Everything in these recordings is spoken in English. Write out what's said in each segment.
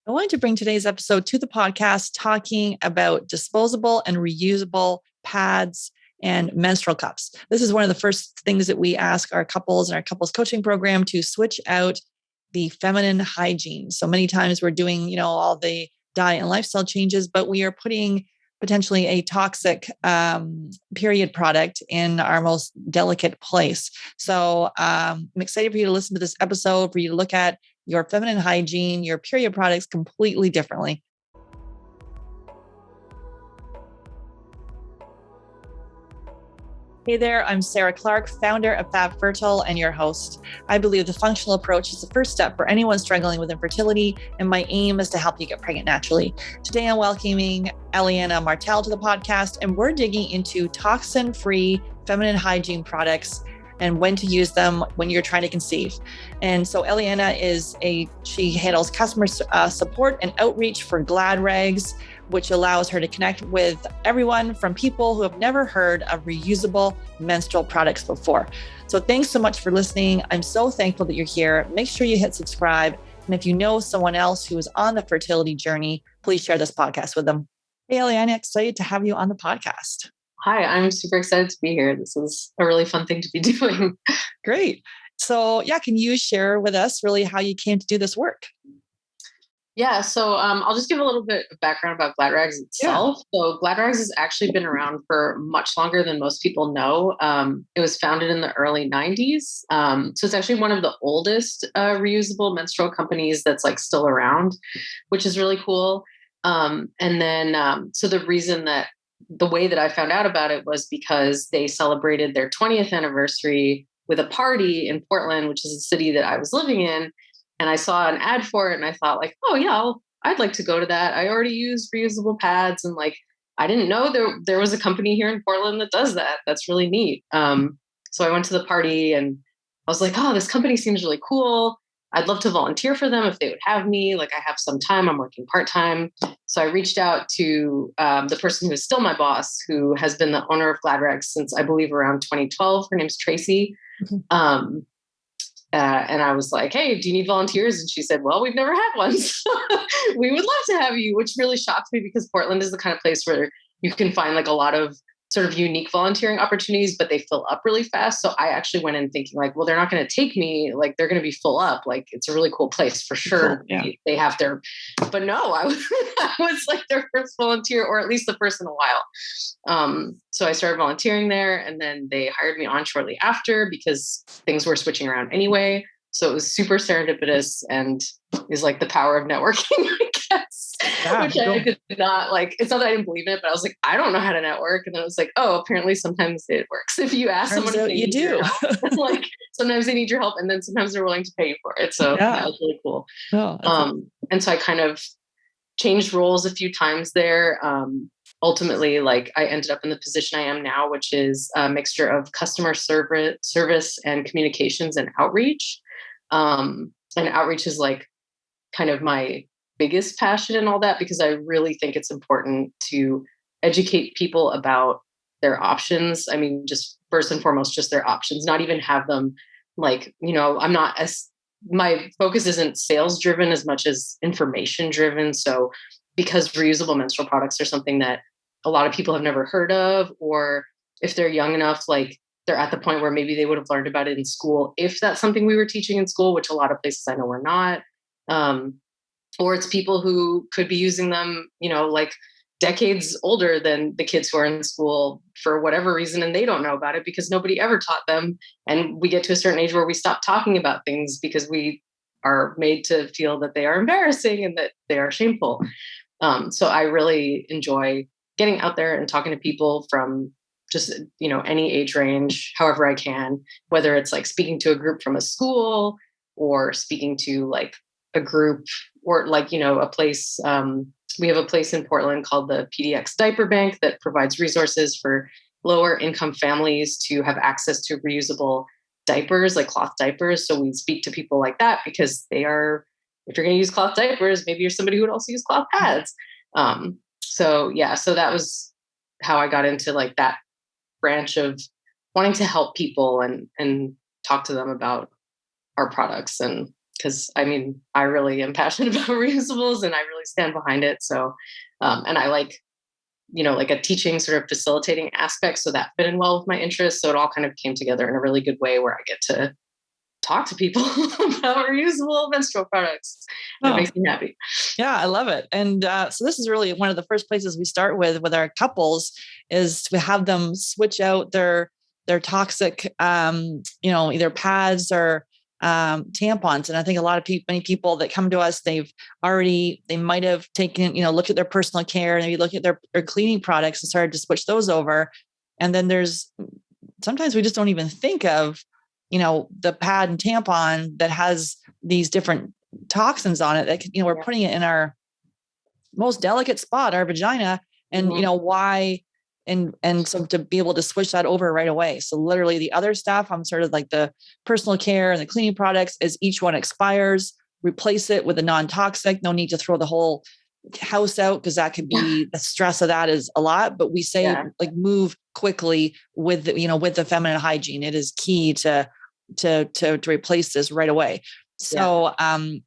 I wanted to bring today's episode to the podcast talking about disposable and reusable pads and menstrual cups. This is one of the first things that we ask our couples in our couples coaching program to switch out the feminine hygiene. So many times we're doing, all the diet and lifestyle changes, but we are putting potentially a toxic period product in our most delicate place. So I'm excited for you to listen to this episode, for you to look at your feminine hygiene, your period products completely differently. Hey there, I'm Sarah Clark, founder of Fertile and your host. I believe the functional approach is the first step for anyone struggling with infertility, and my aim is to help you get pregnant naturally. Today, I'm welcoming Eliana Martel to the podcast, and we're digging into toxin-free feminine hygiene products and when to use them when you're trying to conceive. And so Eliana she handles customer support and outreach for GladRags, which allows her to connect with everyone from people who have never heard of reusable menstrual products before. So thanks so much for listening. I'm so thankful that you're here. Make sure you hit subscribe. And if you know someone else who is on the fertility journey, please share this podcast with them. Hey, Eliana, excited to have you on the podcast. Hi, I'm super excited to be here. This is a really fun thing to be doing. Great. So can you share with us really how you came to do this work? Yeah, so I'll just give a little bit of background about GladRags itself. Yeah. So GladRags has actually been around for much longer than most people know. It was founded in the early 90s. So it's actually one of the oldest reusable menstrual companies that's still around, which is really cool. So the way that I found out about it was because they celebrated their 20th anniversary with a party in Portland, which is a city that I was living in. And I saw an ad for it and I thought oh yeah, I'd like to go to that. I already use reusable pads and I didn't know there was a company here in Portland that does that. That's really neat. So I went to the party and I was oh, this company seems really cool. I'd love to volunteer for them if they would have me. I have some time, I'm working part-time. So I reached out to the person who is still my boss, who has been the owner of GladRags since I believe around 2012. Her name's Tracy. Mm-hmm. And I was hey, do you need volunteers? And she said, well, we've never had one. So we would love to have you, which really shocked me because Portland is the kind of place where you can find a lot of sort of unique volunteering opportunities, but they fill up really fast. So I actually went in thinking well, they're not going to take me. They're going to be full up. It's a really cool place for sure. Cool. Yeah. They have but no, I was their first volunteer, or at least the first in a while. So I started volunteering there and then they hired me on shortly after because things were switching around anyway. So it was super serendipitous and is the power of networking, I guess, which I did not it's not that I didn't believe it, but I was I don't know how to network. And then it was oh, apparently sometimes it works. If you ask someone if you do, sometimes they need your help and then sometimes they're willing to pay you for it. So that was really cool. And so I kind of changed roles a few times there. Ultimately, I ended up in the position I am now, which is a mixture of customer service and communications and outreach. And outreach is kind of my biggest passion and all that, because I really think it's important to educate people about their options. I mean, just first and foremost, just their options, not even have them I'm not my focus isn't sales driven as much as information driven. So because reusable menstrual products are something that a lot of people have never heard of, or if they're young enough, they're at the point where maybe they would have learned about it in school, if that's something we were teaching in school, which a lot of places I know we're not. Or it's people who could be using them, decades older than the kids who are in school for whatever reason, and they don't know about it because nobody ever taught them. And we get to a certain age where we stop talking about things because we are made to feel that they are embarrassing and that they are shameful. So I really enjoy getting out there and talking to people from just, any age range, however I can, whether it's speaking to a group from a school or speaking to a group or a place. We have a place in Portland called the PDX Diaper Bank that provides resources for lower income families to have access to reusable diapers, cloth diapers. So we speak to people like that because if you're going to use cloth diapers, maybe you're somebody who would also use cloth pads. So that was how I got into that branch of wanting to help people and talk to them about our products and Cause I mean, I really am passionate about reusables and I really stand behind it. So, and I like, like a teaching sort of facilitating aspect. So that fit in well with my interests. So it all kind of came together in a really good way where I get to talk to people about reusable menstrual products. That makes me happy. Yeah, I love it. And so this is really one of the first places we start with our couples is to have them switch out their toxic, either pads or tampons. And I think a lot of many people that come to us, they might have taken, looked at their personal care and maybe look at their cleaning products and started to switch those over. And then sometimes we just don't even think of, the pad and tampon that has these different toxins on it that, we're putting it in our most delicate spot, our vagina. And, why, and so to be able to switch that over right away. So literally the other stuff, I'm sort of like the personal care and the cleaning products, as each one expires, replace it with a non-toxic. No need to throw the whole house out, because that could be the stress of that is a lot. But we say like move quickly with the feminine hygiene. It is key to replace this right away. So,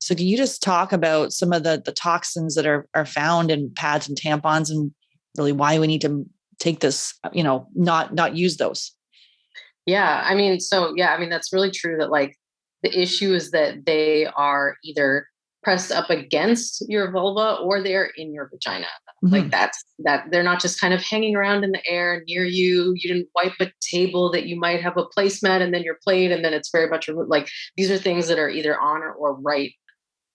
so can you just talk about some of the toxins that are found in pads and tampons, and really why we need to take this, not use those? Yeah. I mean, that's really true that like the issue is that they are either pressed up against your vulva or they're in your vagina. Like that they're not just kind of hanging around in the air near you. You didn't wipe a table that you might have a placemat and then your plate, and then it's very much like these are things that are either on or right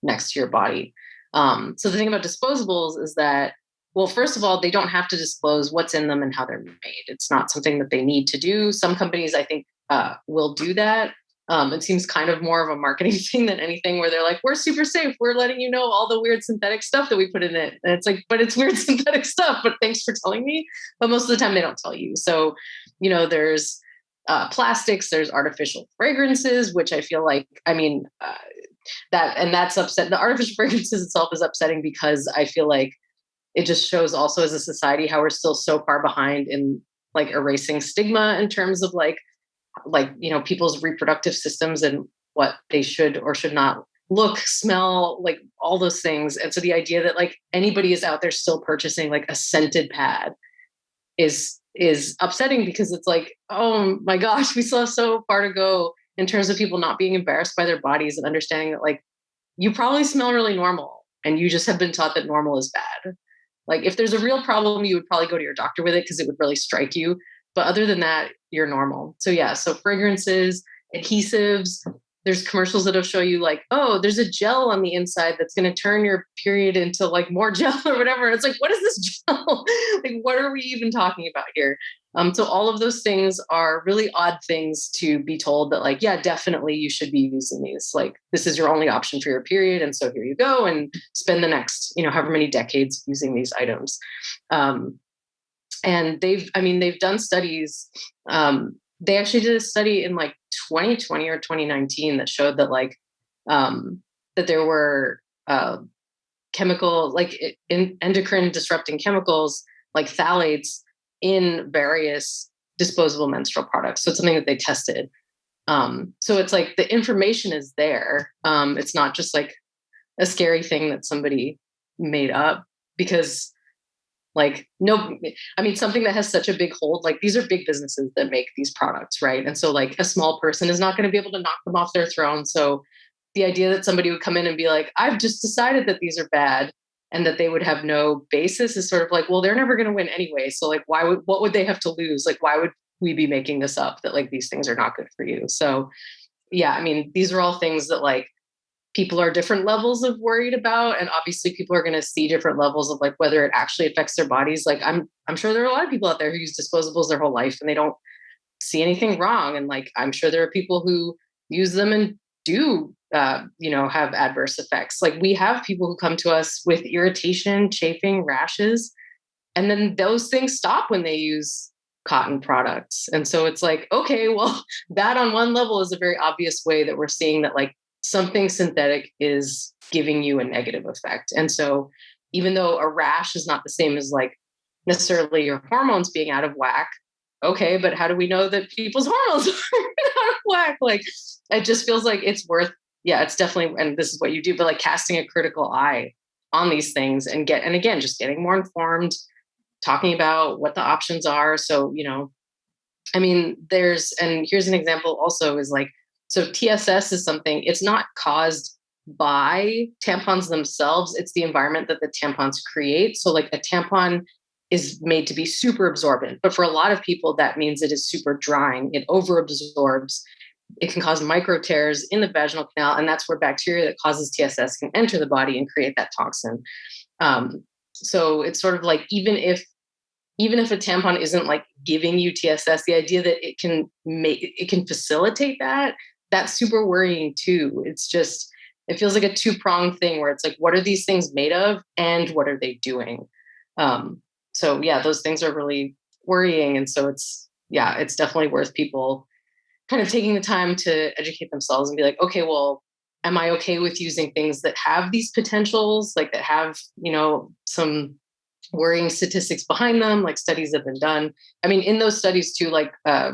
next to your body. So the thing about disposables is that, well, first of all, they don't have to disclose what's in them and how they're made. It's not something that they need to do. Some companies, I think, will do that. It seems kind of more of a marketing thing than anything, where they're like, we're super safe. We're letting you know all the weird synthetic stuff that we put in it. And it's like, but it's weird synthetic stuff, but thanks for telling me. But most of the time they don't tell you. So, there's plastics, there's artificial fragrances, which I feel like, that's upset. The artificial fragrances itself is upsetting because I feel like it just shows also as a society how we're still so far behind in like erasing stigma in terms of like people's reproductive systems and what they should or should not look, smell, like all those things. And so the idea that like anybody is out there still purchasing like a scented pad is upsetting, because it's like, oh my gosh, we still have so far to go in terms of people not being embarrassed by their bodies and understanding that like you probably smell really normal and you just have been taught that normal is bad. Like if there's a real problem, you would probably go to your doctor with it because it would really strike you. But other than that, you're normal. So so fragrances, adhesives, there's commercials that'll show you like, oh, there's a gel on the inside that's going to turn your period into like more gel or whatever. It's like, what is this gel? Like, what are we even talking about here? So all of those things are really odd things to be told that like, yeah, definitely you should be using these. Like, this is your only option for your period. And so here you go and spend the next, however many decades using these items. And they've done studies. They actually did a study in like 2020 or 2019 that showed that like, that there were chemical, like endocrine disrupting chemicals, like phthalates in various disposable menstrual products. So it's something that they tested. So it's like the information is there. It's not just like a scary thing that somebody made up, because like, no, something that has such a big hold, like these are big businesses that make these products, right? And so like a small person is not going to be able to knock them off their throne. So the idea that somebody would come in and be like, I've just decided that these are bad, and that they would have no basis is sort of like, well, they're never going to win anyway. So like, what would they have to lose? Like, why would we be making this up that like these things are not good for you? So yeah, these are all things that like people are different levels of worried about. And obviously people are going to see different levels of like whether it actually affects their bodies. Like I'm sure there are a lot of people out there who use disposables their whole life and they don't see anything wrong. And like, I'm sure there are people who use them and do, have adverse effects. Like we have people who come to us with irritation, chafing, rashes, and then those things stop when they use cotton products. And so it's like, okay, well, that on one level is a very obvious way that we're seeing that like something synthetic is giving you a negative effect. And so even though a rash is not the same as like necessarily your hormones being out of whack, okay, but how do we know that people's hormones are out of whack? Like, it just feels like it's worth, yeah, it's definitely, and this is what you do, but like casting a critical eye on these things and again, just getting more informed, talking about what the options are. So, I mean, and here's an example also is like, so TSS is something, it's not caused by tampons themselves. It's the environment that the tampons create. So like a tampon is made to be super absorbent, but for a lot of people, that means it is super drying. It overabsorbs. It can cause micro tears in the vaginal canal. And that's where bacteria that causes TSS can enter the body and create that toxin. So it's sort of like, even if a tampon isn't like giving you TSS, the idea that it can facilitate that's super worrying too. It feels like a two-pronged thing where it's like, what are these things made of and what are they doing? So yeah, those things are really worrying. And so it's definitely worth people kind of taking the time to educate themselves and be like, okay, well, am I okay with using things that have these potentials, like that have, some worrying statistics behind them, like studies have been done. I mean, in those studies too, like, I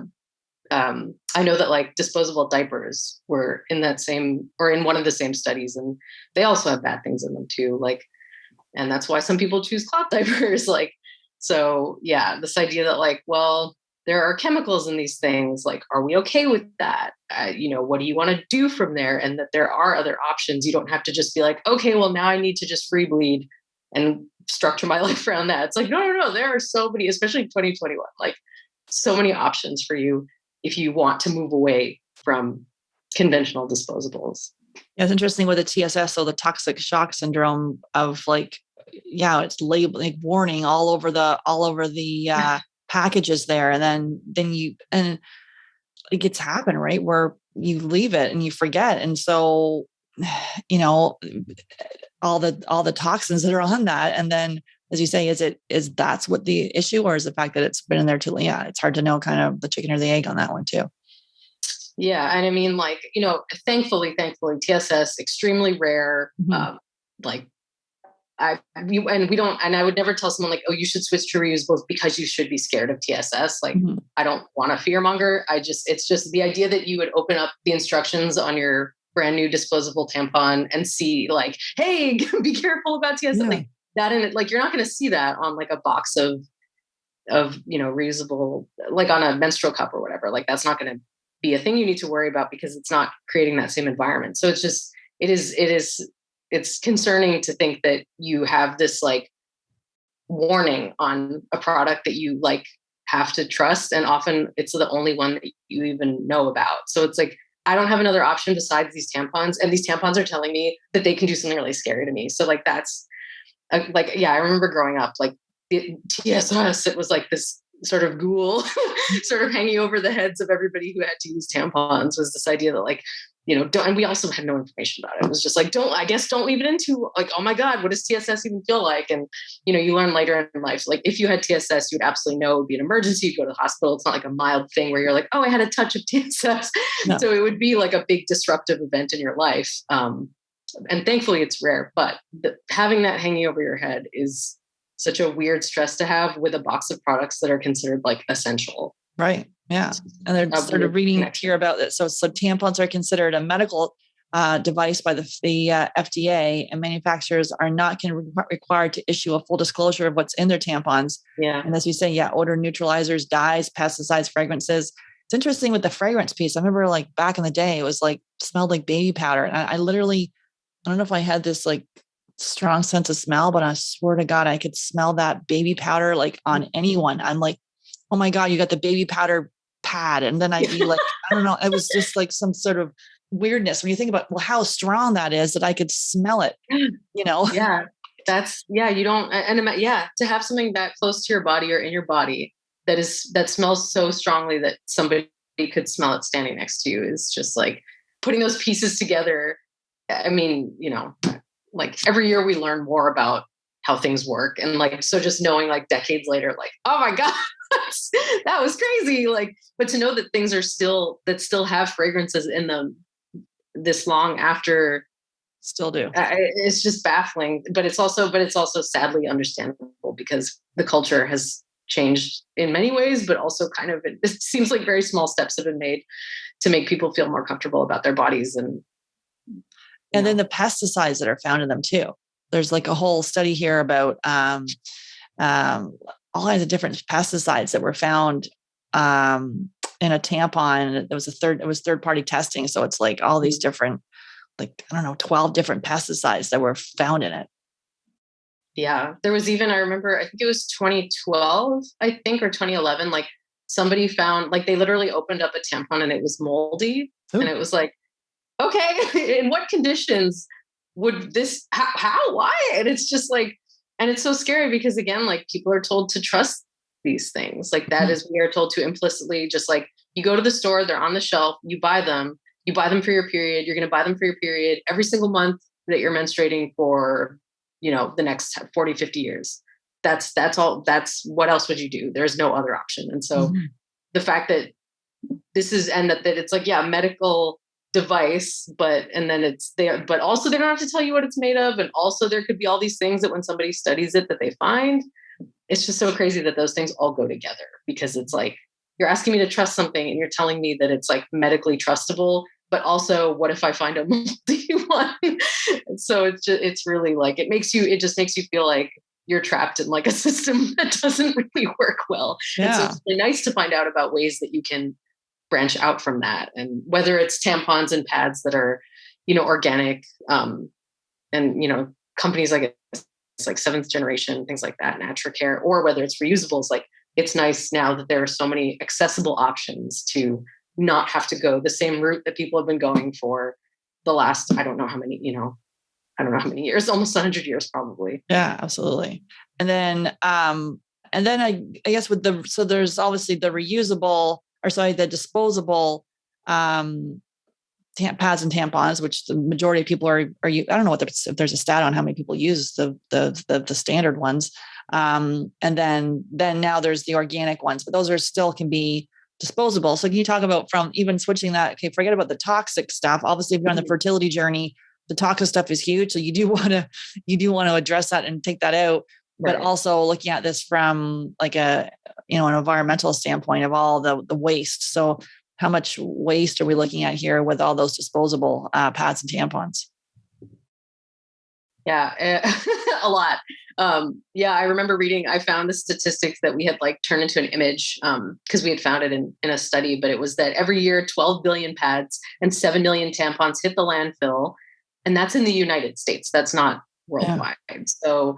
know that like disposable diapers were in that same, or in one of the same studies, and they also have bad things in them too. Like, and that's why some people choose cloth diapers. Like, so yeah, this idea that like, well, there are chemicals in these things. Like, are we okay with that? What do you want to do from there? And that there are other options. You don't have to just be like, okay, well, now I need to just free bleed and structure my life around that. It's like, no. There are so many, especially in 2021, like so many options for you if you want to move away from conventional disposables. Yeah, it's interesting with the TSS, so the toxic shock syndrome of like, yeah, it's labeled like warning all over the packages there. And then and it gets happen, right? Where you leave it and you forget. And so, all the toxins that are on that. And then, as you say, is that's what the issue, or is the fact that it's been in there too? Yeah, it's hard to know kind of the chicken or the egg on that one too. Yeah. And I mean, like, thankfully, TSS, extremely rare. Mm-hmm. And I would never tell someone like, oh, you should switch to reusables because you should be scared of TSS. Like, mm-hmm. I don't want to fearmonger. It's just the idea that you would open up the instructions on your brand new disposable tampon and see like, hey, be careful about TSS. Yeah. Like that. And like, you're not going to see that on like a box of reusable, like on a menstrual cup or whatever. Like that's not going to be a thing you need to worry about because it's not creating that same environment. So it's concerning to think that you have this like warning on a product that you like have to trust. And often it's the only one that you even know about. So it's like, I don't have another option besides these tampons. And these tampons are telling me that they can do something really scary to me. So like, that's I remember growing up, like TSS, it was like this sort of ghoul sort of hanging over the heads of everybody who had to use tampons, was this idea that like, and we also had no information about it. It was just like, don't leave it into like, oh my God, what does TSS even feel like? And, you learn later in life, like if you had TSS, you'd absolutely know it would be an emergency. You'd go to the hospital. It's not like a mild thing where you're like, oh, I had a touch of TSS. No. So it would be like a big disruptive event in your life. And thankfully it's rare, but having that hanging over your head is such a weird stress to have with a box of products that are considered like essential. Right. Yeah. And they're sort of reading here about that. So tampons are considered a medical device by the FDA, and manufacturers are not required to issue a full disclosure of what's in their tampons. Yeah. And as you say, odor neutralizers, dyes, pesticides, fragrances. It's interesting with the fragrance piece. I remember like back in the day, it was like smelled like baby powder. And I literally, I don't know if I had this like strong sense of smell, but I swear to God, I could smell that baby powder like on anyone. I'm like, oh my God, you got the baby powder pad. And then I'd be like, I don't know. It was just like some sort of weirdness when you think about how strong that is, that I could smell it, Yeah. You don't, to have something that close to your body or in your body that smells so strongly that somebody could smell it standing next to you is just like putting those pieces together. I mean, like every year we learn more about how things work. And like, so just knowing like decades later, like, oh my God, that was crazy. Like, but to know that things are still have fragrances in them this long after, still do. It's just baffling, but it's also sadly understandable because the culture has changed in many ways, but also kind of, it seems like very small steps have been made to make people feel more comfortable about their bodies. And And then the pesticides that are found in them too. There's like a whole study here about all kinds of different pesticides that were found in a tampon. It was third party testing. So it's like all these different, like, I don't know, 12 different pesticides that were found in it. Yeah. There was even, I remember, I think it was 2012, I think, or 2011, like somebody found, like they literally opened up a tampon and it was moldy. Ooh. And it was like, okay, in what conditions would this, how, why? And it's just like, and it's so scary because again, like people are told to trust these things. Like that is, we are told to implicitly just like, you go to the store, they're on the shelf, you buy them for your period. You're going to buy them for your period every single month that you're menstruating for, the next 40, 50 years. That's all. That's what else would you do? There's no other option. And so the fact that this is, and that it's like, yeah, medical device, but also they don't have to tell you what it's made of. And also there could be all these things that when somebody studies it, that they find. It's just so crazy that those things all go together, because it's like, you're asking me to trust something and you're telling me that it's like medically trustable, but also what if I find a moldy one? And so it's really like, it just makes you feel like you're trapped in like a system that doesn't really work well. Yeah. And so it's really nice to find out about ways that you can branch out from that. And whether it's tampons and pads that are, organic, and, companies like it's like 7th generation, things like that, NatraCare, or whether it's reusables, like it's nice now that there are so many accessible options to not have to go the same route that people have been going for the last, I don't know how many years, almost 100 years probably. Yeah, absolutely. And then I guess there's obviously the the disposable pads and tampons, which the majority of people are I don't know if there's a stat on how many people use the standard ones. And then now there's the organic ones, but those are still can be disposable. So can you talk about from even switching that? Okay, forget about the toxic stuff. Obviously, if you're on the fertility journey, the toxic stuff is huge. So you do want to address that and take that out. Right. But also looking at this from like an environmental standpoint of all the waste. So how much waste are we looking at here with all those disposable pads and tampons? Yeah, a lot. I remember I found the statistics that we had like turned into an image because we had found it in a study, but it was that every year 12 billion pads and 7 million tampons hit the landfill. And that's in the United States. That's not worldwide. Yeah. So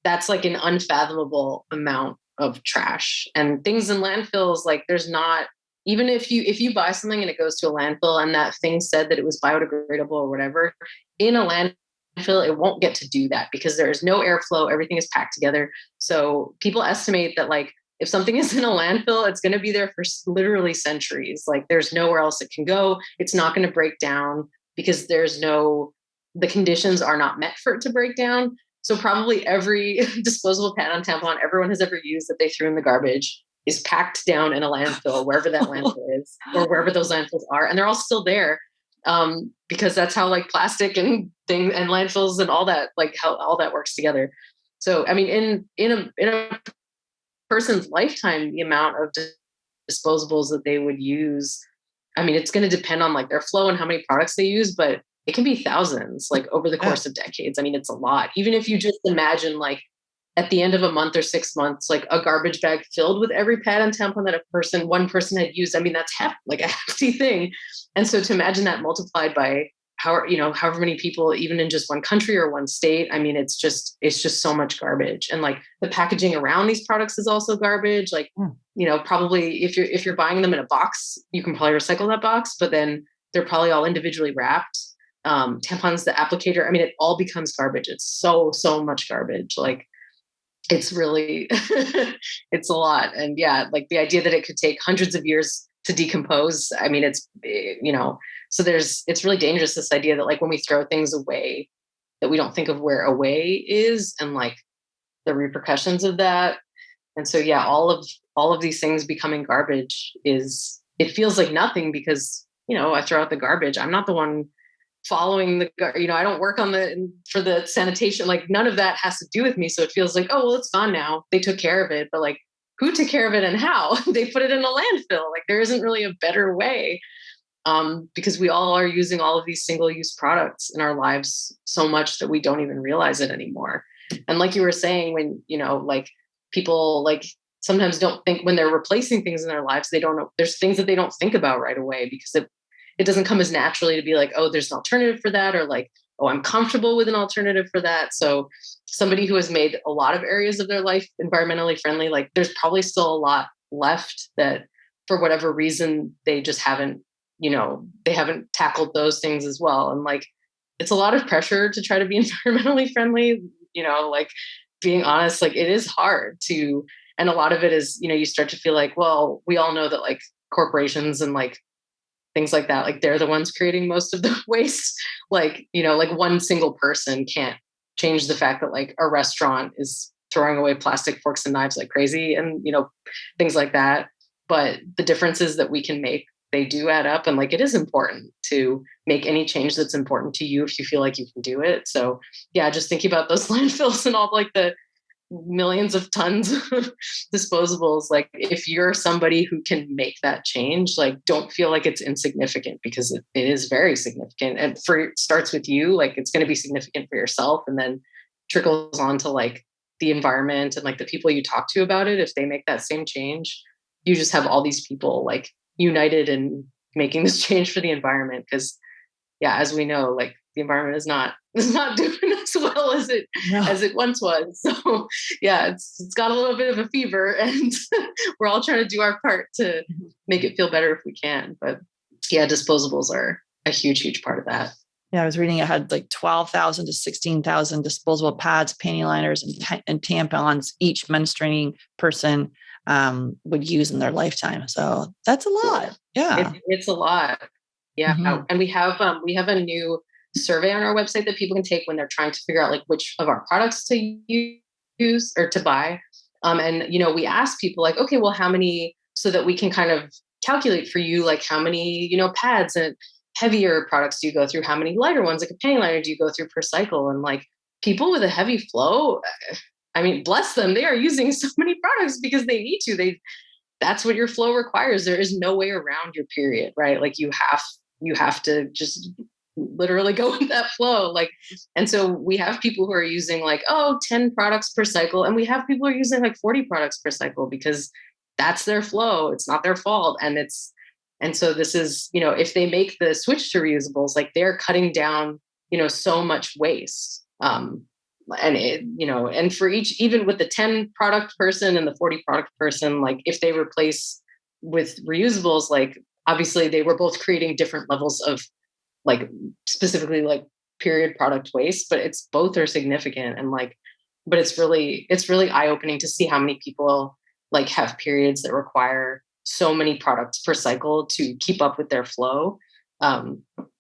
that's like an unfathomable amount of trash. And things in landfills, like there's not, even if you buy something and it goes to a landfill and that thing said that it was biodegradable or whatever, in a landfill, it won't get to do that because there is no airflow. Everything is packed together. So people estimate that like if something is in a landfill, it's going to be there for literally centuries. Like there's nowhere else it can go. It's not going to break down because the conditions are not met for it to break down. So probably every disposable pad and tampon everyone has ever used that they threw in the garbage is packed down in a landfill, wherever that landfill is, or wherever those landfills are. And they're all still there because that's how like plastic and landfills and all that, like how all that works together. So, I mean, in a person's lifetime, the amount of disposables that they would use, I mean, it's going to depend on like their flow and how many products they use, but it can be thousands, like over the course of decades. I mean, it's a lot. Even if you just imagine like at the end of a month or 6 months, like a garbage bag filled with every pad and tampon that one person had used. I mean, that's like a hefty thing. And so to imagine that multiplied by however many people, even in just one country or one state, I mean, it's just so much garbage. And like the packaging around these products is also garbage. Like, probably if you're buying them in a box, you can probably recycle that box, but then they're probably all individually wrapped. Tampons, the applicator, I mean, it all becomes garbage. It's so much garbage. Like it's really, it's a lot. And yeah, like the idea that it could take hundreds of years to decompose. I mean, it's, so it's really dangerous. This idea that like when we throw things away, that we don't think of where away is and like the repercussions of that. And so, yeah, all of these things becoming garbage it feels like nothing because, I throw out the garbage. I'm not the one following I don't work for the sanitation, like none of that has to do with me. So it feels like, oh, well, it's gone now. They took care of it, but like who took care of it and how? They put it in a landfill. Like there isn't really a better way. because we all are using all of these single-use products in our lives so much that we don't even realize it anymore. And like you were saying, when, like people like sometimes don't think when they're replacing things in their lives, they don't know, there's things that they don't think about right away because it doesn't come as naturally to be like, oh, there's an alternative for that, or like, oh, I'm comfortable with an alternative for that. So somebody who has made a lot of areas of their life environmentally friendly, like there's probably still a lot left that for whatever reason, they just haven't, they haven't tackled those things as well. And like, it's a lot of pressure to try to be environmentally friendly, like being honest, like it is hard to, and a lot of it is, you start to feel like, well, we all know that like corporations and like things like that, like they're the ones creating most of the waste. Like, like one single person can't change the fact that like a restaurant is throwing away plastic forks and knives like crazy and, things like that. But the differences that we can make, they do add up. And like, it is important to make any change that's important to you if you feel like you can do it. So yeah, just thinking about those landfills and all like the millions of tons of disposables. Like if you're somebody who can make that change, like don't feel like it's insignificant because it is very significant. And it starts with you, like it's going to be significant for yourself and then trickles on to like the environment and like the people you talk to about it. If they make that same change, you just have all these people like united in making this change for the environment. Because yeah, as we know, like the environment is not doing as well as it once was. So yeah, it's got a little bit of a fever and we're all trying to do our part to make it feel better if we can. But yeah, disposables are a huge, huge part of that. Yeah, I was reading it had like 12,000 to 16,000 disposable pads, panty liners, and tampons each menstruating person would use in their lifetime. So that's a lot. Yeah. It's a lot. Yeah. Mm-hmm. And we have a new survey on our website that people can take when they're trying to figure out like which of our products to use or to buy. And, we ask people like, okay, well, how many, so that we can kind of calculate for you, like how many, pads and heavier products do you go through? How many lighter ones, like a panty liner, do you go through per cycle? And like people with a heavy flow, I mean, bless them, they are using so many products because they need to. That's what your flow requires. There is no way around your period, right? Like you have to just literally go with that flow. Like, and so we have people who are using like, 10 products per cycle. And we have people who are using like 40 products per cycle because that's their flow. It's not their fault. And so this is, if they make the switch to reusables, like they're cutting down, so much waste. And and for each, even with the 10 product person and the 40 product person, like if they replace with reusables, like obviously they were both creating different levels of like specifically like period product waste, but it's both are significant. And like, but it's really eye-opening to see how many people like have periods that require so many products per cycle to keep up with their flow.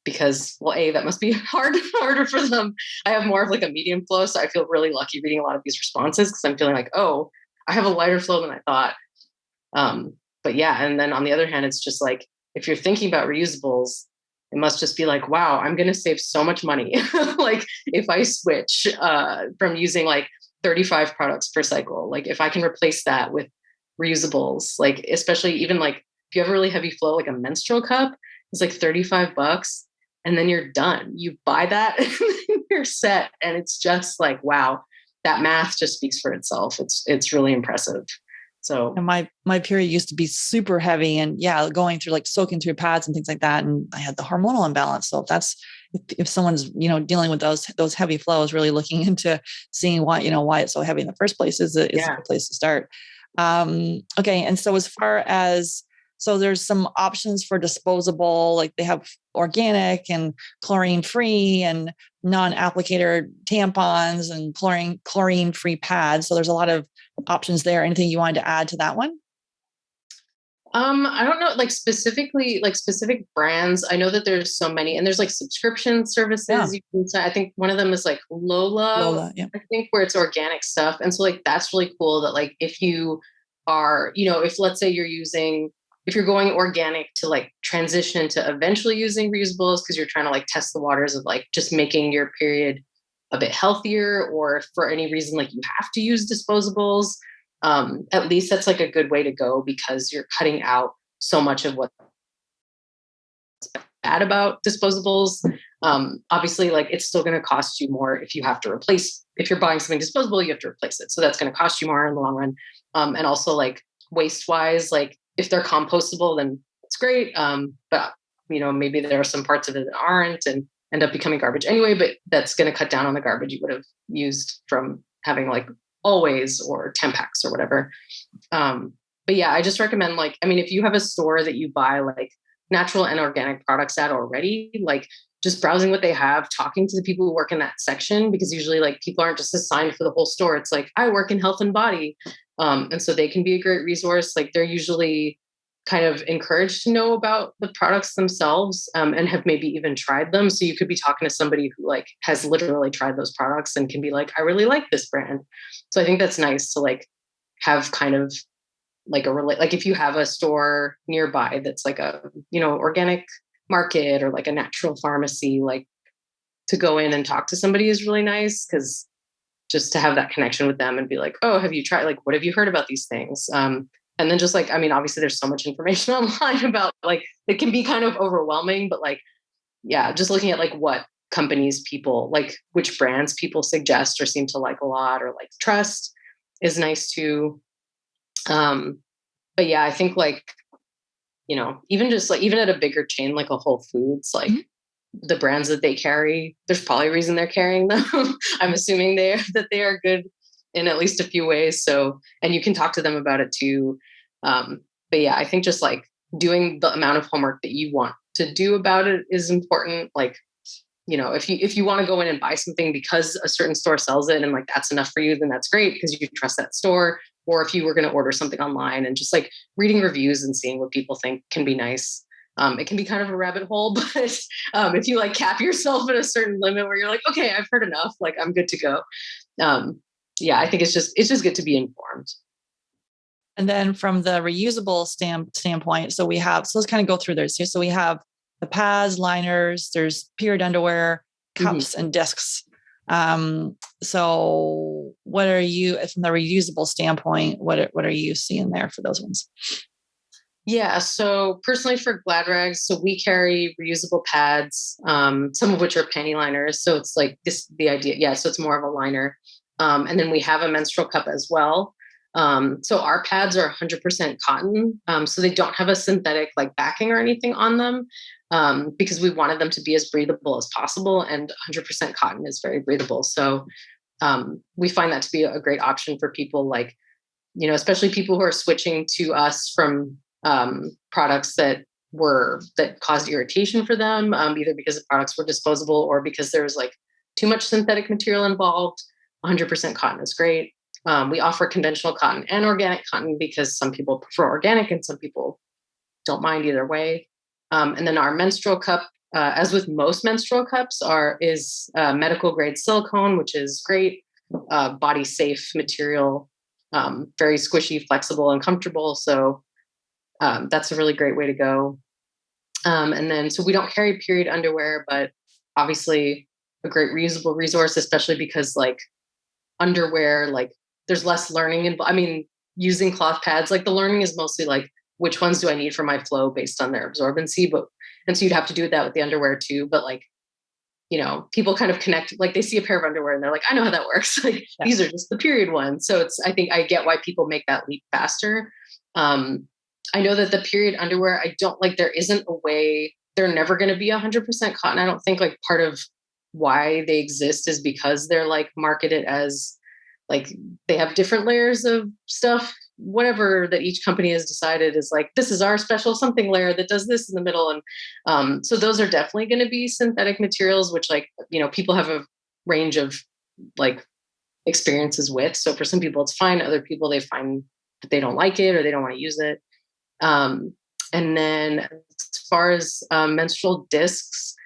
Because, well, that must be harder for them. I have more of like a medium flow. So I feel really lucky reading a lot of these responses because I'm feeling like, I have a lighter flow than I thought. But yeah. And then on the other hand, it's just like, if you're thinking about reusables, it must just be like, wow, I'm going to save so much money. Like if I switch from using like 35 products per cycle, like if I can replace that with reusables, like especially even like if you have a really heavy flow, like a menstrual cup, it's like $35 and then you're done. You buy that and you're set. And it's just like, wow, that math just speaks for itself. It's really impressive. So, and my period used to be super heavy and going through like soaking through pads and things like that. And I had the hormonal imbalance. So if someone's, dealing with those heavy flows, really looking into seeing why it's so heavy in the first place is a good place to start. Okay. And so as far as, so there's some options for disposable, like they have organic and chlorine-free and non-applicator tampons and chlorine-free pads. So there's a lot of options there. Anything you wanted to add to that one? I don't know, like specifically, like specific brands. I know that there's so many, and there's like subscription services. You can say, I think one of them is like Lola, I think, where it's organic stuff. And so like, that's really cool that like, if you are, if let's say if you're going organic to like transition to eventually using reusables, because you're trying to like test the waters of like just making your period a bit healthier, or if for any reason, like you have to use disposables, at least that's like a good way to go because you're cutting out so much of what bad about disposables. Obviously, like it's still going to cost you more if you're buying something disposable, you have to replace it. So that's going to cost you more in the long run. And also like waste wise, like if they're compostable, then it's great. But maybe there are some parts of it that aren't and end up becoming garbage anyway, but that's going to cut down on the garbage you would have used from having like Always or Tampax or whatever. But yeah, I just recommend if you have a store that you buy like natural and organic products at already, like just browsing what they have, talking to the people who work in that section, because usually like people aren't just assigned for the whole store. It's like, I work in health and body. And so they can be a great resource. Like they're usually kind of encouraged to know about the products themselves, and have maybe even tried them. So you could be talking to somebody who like has literally tried those products and can be like, I really like this brand. So I think that's nice to like have kind of like like if you have a store nearby that's like a, organic market or like a natural pharmacy, like to go in and talk to somebody is really nice, because just to have that connection with them and be like, oh, have you tried, like, what have you heard about these things? And then just like, obviously there's so much information online about like, it can be kind of overwhelming, but like, yeah, just looking at like what companies people like, which brands people suggest or seem to like a lot or like trust is nice too. But yeah, I think like, even just like, even at a bigger chain, like a Whole Foods, like the brands that they carry, there's probably a reason they're carrying them. I'm assuming that they are good in at least a few ways. So, and you can talk to them about it too. But yeah, I think just like doing the amount of homework that you want to do about it is important. Like, if you want to go in and buy something because a certain store sells it and like that's enough for you, then that's great because you trust that store. Or if you were going to order something online and just like reading reviews and seeing what people think can be nice. It can be kind of a rabbit hole, but if you like cap yourself at a certain limit where you're like, okay, I've heard enough, like I'm good to go. Yeah, I think it's just good to be informed. And then from the reusable standpoint, so let's kind of go through this here. So we have the pads, liners, there's period underwear, cups, and discs. So what are you, from the reusable standpoint, what are you seeing there for those ones? Yeah. So personally for GladRags, so we carry reusable pads, some of which are panty liners. So it's like the idea. Yeah. So it's more of a liner. And then we have a menstrual cup as well. So our pads are 100% cotton. So they don't have a synthetic like backing or anything on them, because we wanted them to be as breathable as possible, and 100% cotton is very breathable. So we find that to be a great option for people like, especially people who are switching to us from products that caused irritation for them, either because the products were disposable or because there was like too much synthetic material involved. 100% cotton is great. We offer conventional cotton and organic cotton because some people prefer organic and some people don't mind either way. And then our menstrual cup, as with most menstrual cups, is medical grade silicone, which is great, body safe material, very squishy, flexible, and comfortable. So that's a really great way to go. And then, so we don't carry period underwear, but obviously a great reusable resource, especially because like underwear, like there's less learning. And using cloth pads, like the learning is mostly like, which ones do I need for my flow based on their absorbency? And so you'd have to do that with the underwear too. But like, people kind of connect, like they see a pair of underwear and they're like, I know how that works. Like these are just the period ones. So I think I get why people make that leap faster. I know that the period underwear, there isn't a way, they're never going to be 100% cotton. I don't think like part of why they exist is because they're like marketed as like, they have different layers of stuff, whatever that each company has decided is like, this is our special something layer that does this in the middle. And so those are definitely going to be synthetic materials, which like, people have a range of like experiences with. So for some people it's fine. Other people, they find that they don't like it or they don't want to use it. And then as far as menstrual discs,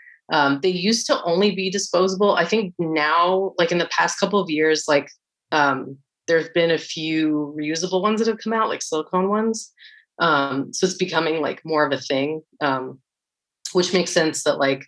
they used to only be disposable. I think now, like in the past couple of years, like there's been a few reusable ones that have come out, like silicone ones. So it's becoming like more of a thing, which makes sense that like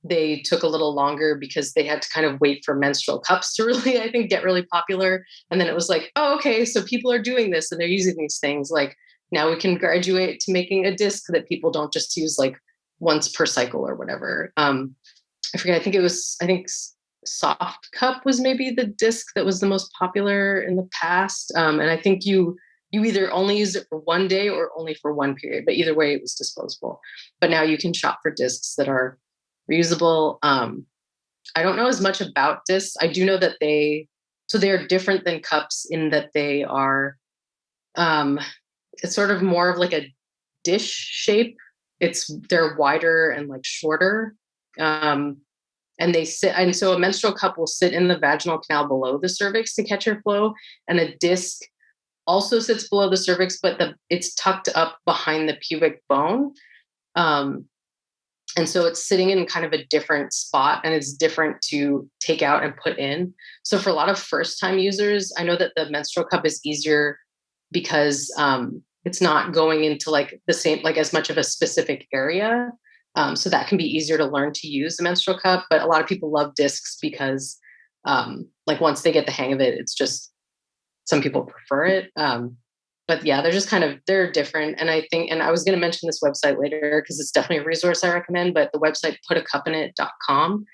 they took a little longer because they had to kind of wait for menstrual cups to really, I think, get really popular. And then it was like, oh, okay, so people are doing this and they're using these things. Like now we can graduate to making a disc that people don't just use like once per cycle or whatever. I forget. I think Soft Cup was maybe the disc that was the most popular in the past. And I think you either only use it for one day or only for one period, but either way it was disposable. But now you can shop for discs that are reusable. I don't know as much about discs. I do know that they're different than cups in that they are, it's sort of more of like a dish shape. They're wider and like shorter. And they sit, and so a menstrual cup will sit in the vaginal canal below the cervix to catch your flow. And a disc also sits below the cervix, but it's tucked up behind the pubic bone. And so it's sitting in kind of a different spot, and it's different to take out and put in. So for a lot of first time users, I know that the menstrual cup is easier because it's not going into like the same, like as much of a specific area. So that can be easier to learn to use the menstrual cup. But a lot of people love discs because like once they get the hang of it, it's just, some people prefer it. But yeah, they're different. And I think, and I was going to mention this website later because it's definitely a resource I recommend, but the website putacupinit.com.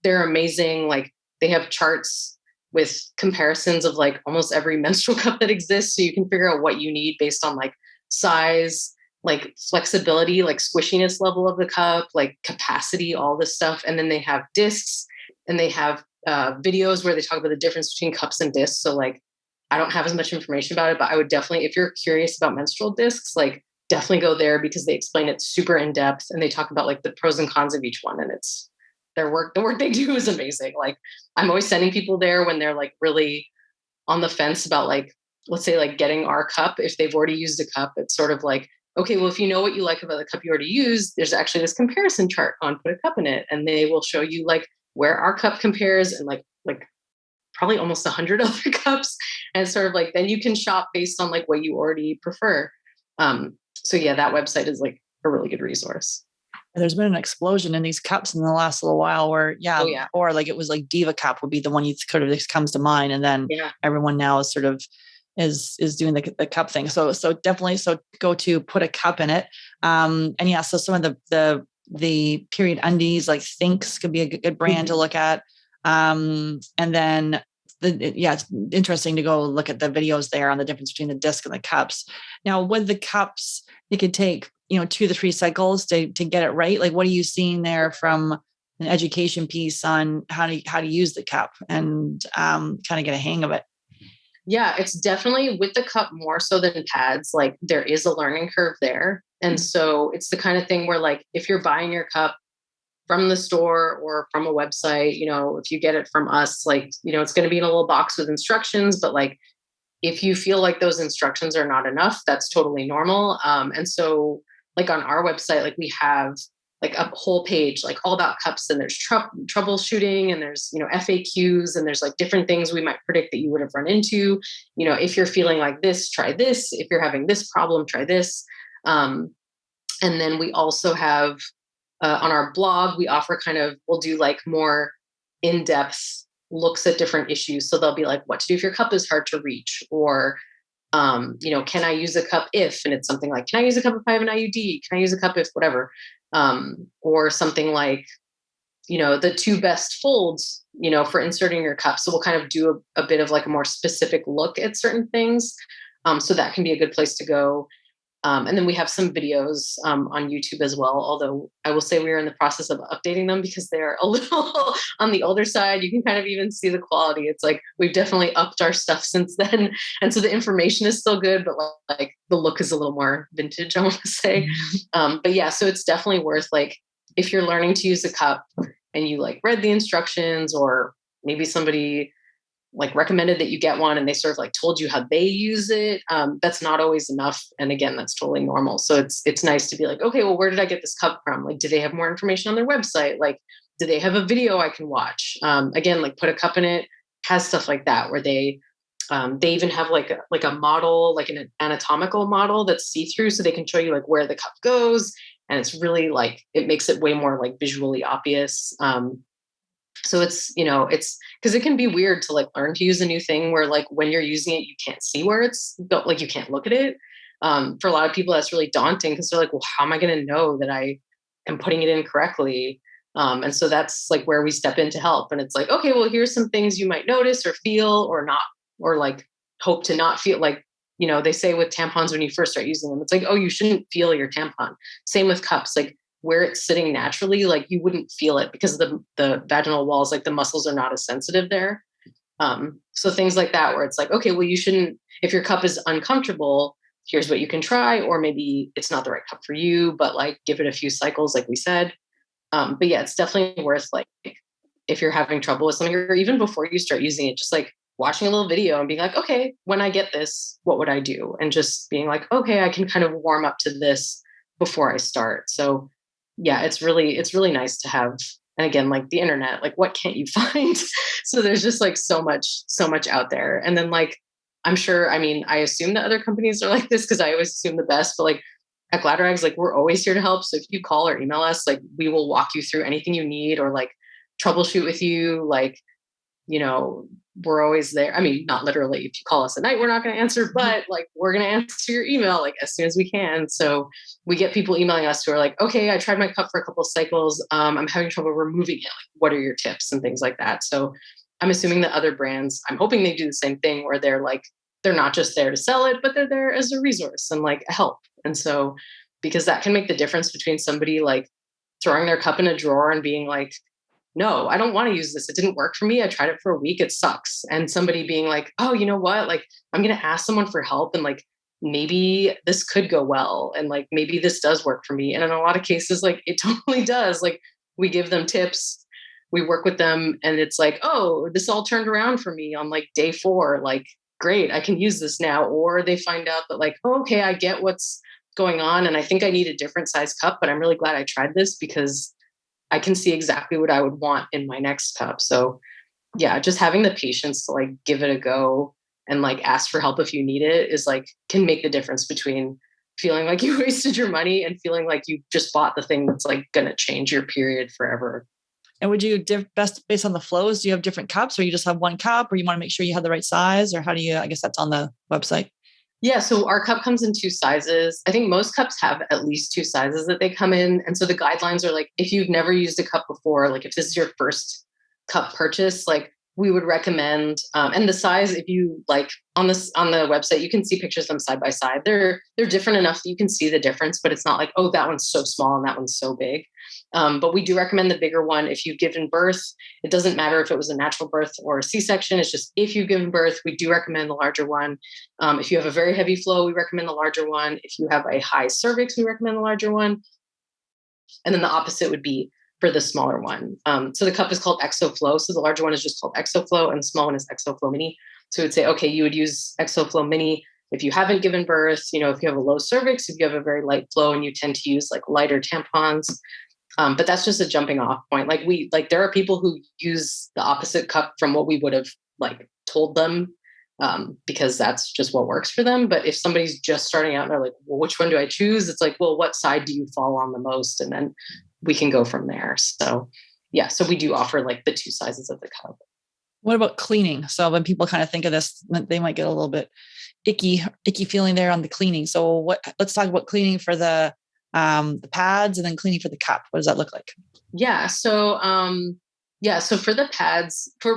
They're amazing. Like they have charts with comparisons of like almost every menstrual cup that exists. So you can figure out what you need based on like size, like flexibility, like squishiness level of the cup, like capacity, all this stuff. And then they have discs and they have videos where they talk about the difference between cups and discs. So like, I don't have as much information about it, but I would definitely, if you're curious about menstrual discs, like definitely go there because they explain it super in depth and they talk about like the pros and cons of each one. And it's the work they do is amazing. Like I'm always sending people there when they're like really on the fence about like, let's say like getting our cup. If they've already used a cup, it's sort of like, okay, well, if you know what you like about the cup you already used, there's actually this comparison chart on Put a Cup in It. And they will show you like where our cup compares and like probably almost 100 other cups. And sort of like, then you can shop based on like what you already prefer. So yeah, that website is like a really good resource. There's been an explosion in these cups in the last little while where, or like it was like Diva Cup would be the one you sort of comes to mind. And then everyone now is sort of is doing the cup thing. So definitely, go to Put a Cup in It. And yeah, so some of the period undies like Thinks could be a good brand to look at. And then it's interesting to go look at the videos there on the difference between the disc and the cups. Now with the cups, it could take, 2 to 3 cycles to get it right. Like what are you seeing there from an education piece on how to use the cup and kind of get a hang of it? Yeah, it's definitely with the cup more so than pads. Like there is a learning curve there. And so it's the kind of thing where like, if you're buying your cup from the store or from a website, if you get it from us, like, it's going to be in a little box with instructions, but like, if you feel like those instructions are not enough, that's totally normal. And so like on our website, like we have like a whole page, like all about cups, and there's troubleshooting and there's, FAQs and there's like different things we might predict that you would have run into, if you're feeling like this, try this. If you're having this problem, try this. And then we also have, on our blog, we offer we'll do like more in-depth looks at different issues. So they'll be like, what to do if your cup is hard to reach, or, can I use a cup if, and it's something like, can I use a cup if I have an IUD? Can I use a cup if whatever? Or something like, the 2 best folds, for inserting your cup. So we'll kind of do a bit of like a more specific look at certain things. So that can be a good place to go. And then we have some videos on YouTube as well, although I will say we are in the process of updating them because they're a little on the older side. You can kind of even see the quality. It's like we've definitely upped our stuff since then. And so the information is still good, but like the look is a little more vintage, I want to say. But yeah, so it's definitely worth like, if you're learning to use a cup and you like read the instructions, or maybe somebody like recommended that you get one and they sort of like told you how they use it. That's not always enough. And again, that's totally normal. So it's nice to be like, okay, well, where did I get this cup from? Like, do they have more information on their website? Like, do they have a video I can watch? Again, like Put a Cup in It has stuff like that where they even have like a model, like an anatomical model that's see-through, so they can show you like where the cup goes. And it's really like, it makes it way more like visually obvious. So it's because it can be weird to like learn to use a new thing where like when you're using it, you can't see where it's like, you can't look at it. For a lot of people, that's really daunting because they're like, well, how am I going to know that I and putting it in correctly. And so that's like where we step in to help. And it's like, okay, well, here's some things you might notice or feel or not, or like hope to not feel. Like, you know, they say with tampons when you first start using them, it's like, oh, you shouldn't feel your tampon. Same with cups, like where it's sitting naturally, like you wouldn't feel it because the vaginal walls, like the muscles are not as sensitive there. So things like that, where it's like, okay, well, you shouldn't, if your cup is uncomfortable, here's what you can try, or maybe it's not the right cup for you, but like give it a few cycles, like we said. But yeah, it's definitely worth, like, if you're having trouble with something, or even before you start using it, just like watching a little video and being like, okay, when I get this, what would I do? And just being like, okay, I can kind of warm up to this before I start. So yeah, it's really nice to have. And again, like the internet, like what can't you find? So there's just like so much out there. And then like, I'm sure, I mean, I assume that other companies are like this because I always assume the best, but like at GladRags, like we're always here to help. So if you call or email us, like we will walk you through anything you need or like troubleshoot with you. Like, you know, we're always there. I mean, not literally, if you call us at night, we're not going to answer, but like we're going to answer your email like as soon as we can. So we get people emailing us who are like, okay, I tried my cup for a couple of cycles. I'm having trouble removing it. Like, what are your tips and things like that? So I'm assuming that other brands, I'm hoping they do the same thing where they're like, they're not just there to sell it, but they're there as a resource and like a help. And so, because that can make the difference between somebody like throwing their cup in a drawer and being like, no, I don't want to use this. It didn't work for me. I tried it for a week. It sucks. And somebody being like, oh, you know what? Like, I'm going to ask someone for help and like, maybe this could go well. And like, maybe this does work for me. And in a lot of cases, like it totally does. Like we give them tips, we work with them and it's like, oh, this all turned around for me on like day 4. Like, great, I can use this now. Or they find out that like, oh, okay, I get what's going on. And I think I need a different size cup, but I'm really glad I tried this because I can see exactly what I would want in my next cup. So yeah, just having the patience to like give it a go and like ask for help if you need it is like can make the difference between feeling like you wasted your money and feeling like you just bought the thing that's like going to change your period forever. And would you best based on the flows? Do you have different cups or you just have one cup or you want to make sure you have the right size or how do you, I guess that's on the website. Yeah, so our cup comes in 2 sizes. I think most cups have at least 2 sizes that they come in. And so the guidelines are like, if you've never used a cup before, like if this is your first cup purchase, like we would recommend, and the size, if you like on the website, you can see pictures of them side by side. They're different enough that you can see the difference, but it's not like, oh, that one's so small and that one's so big. But we do recommend the bigger one. If you've given birth, it doesn't matter if it was a natural birth or a C-section. It's just if you've given birth, we do recommend the larger one. If you have a very heavy flow, we recommend the larger one. If you have a high cervix, we recommend the larger one. And then the opposite would be for the smaller one. So the cup is called ExoFlow. So the larger one is just called ExoFlow and the small one is ExoFlow Mini. So we'd say, okay, you would use ExoFlow Mini if you haven't given birth, you know, if you have a low cervix, if you have a very light flow and you tend to use like lighter tampons. But that's just a jumping off point. Like there are people who use the opposite cup from what we would have like told them because that's just what works for them. But if somebody's just starting out and they're like, well, which one do I choose? It's like, well, what side do you fall on the most? And then we can go from there. So yeah, so we do offer like the 2 sizes of the cup. What about cleaning? So when people kind of think of this, they might get a little bit icky feeling there on the cleaning. So let's talk about cleaning for the pads and then cleaning for the cup. What does that look like? Yeah. So for the pads, for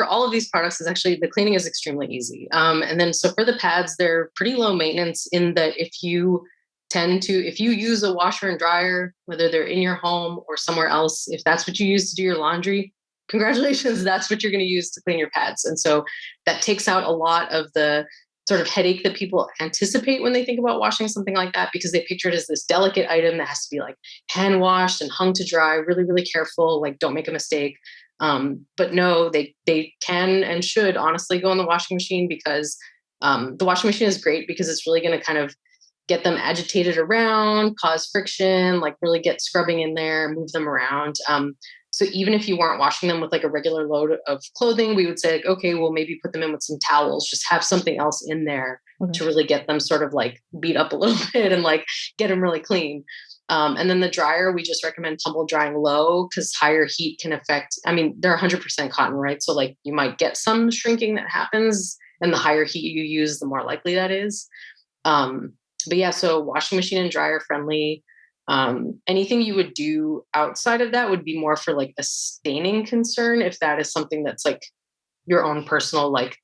all of these products, is actually the cleaning is extremely easy. And then so for the pads, they're pretty low maintenance in that if you use a washer and dryer, whether they're in your home or somewhere else, if that's what you use to do your laundry, congratulations, that's what you're going to use to clean your pads. And so that takes out a lot of the sort of headache that people anticipate when they think about washing something like that, because they picture it as this delicate item that has to be like hand washed and hung to dry, really, really careful, like don't make a mistake. But no, they can and should honestly go in the washing machine because the washing machine is great because it's really going to kind of get them agitated around, cause friction, like really get scrubbing in there, move them around. So even if you weren't washing them with like a regular load of clothing, we would say, like, okay, well, maybe put them in with some towels, just have something else in there to really get them sort of like beat up a little bit and like get them really clean. And then the dryer, we just recommend tumble drying low because higher heat can affect, I mean, they're 100% cotton, right? So like you might get some shrinking that happens and the higher heat you use, the more likely that is. But yeah, so washing machine and dryer friendly. Anything you would do outside of that would be more for like a staining concern. If that is something that's like your own personal, like,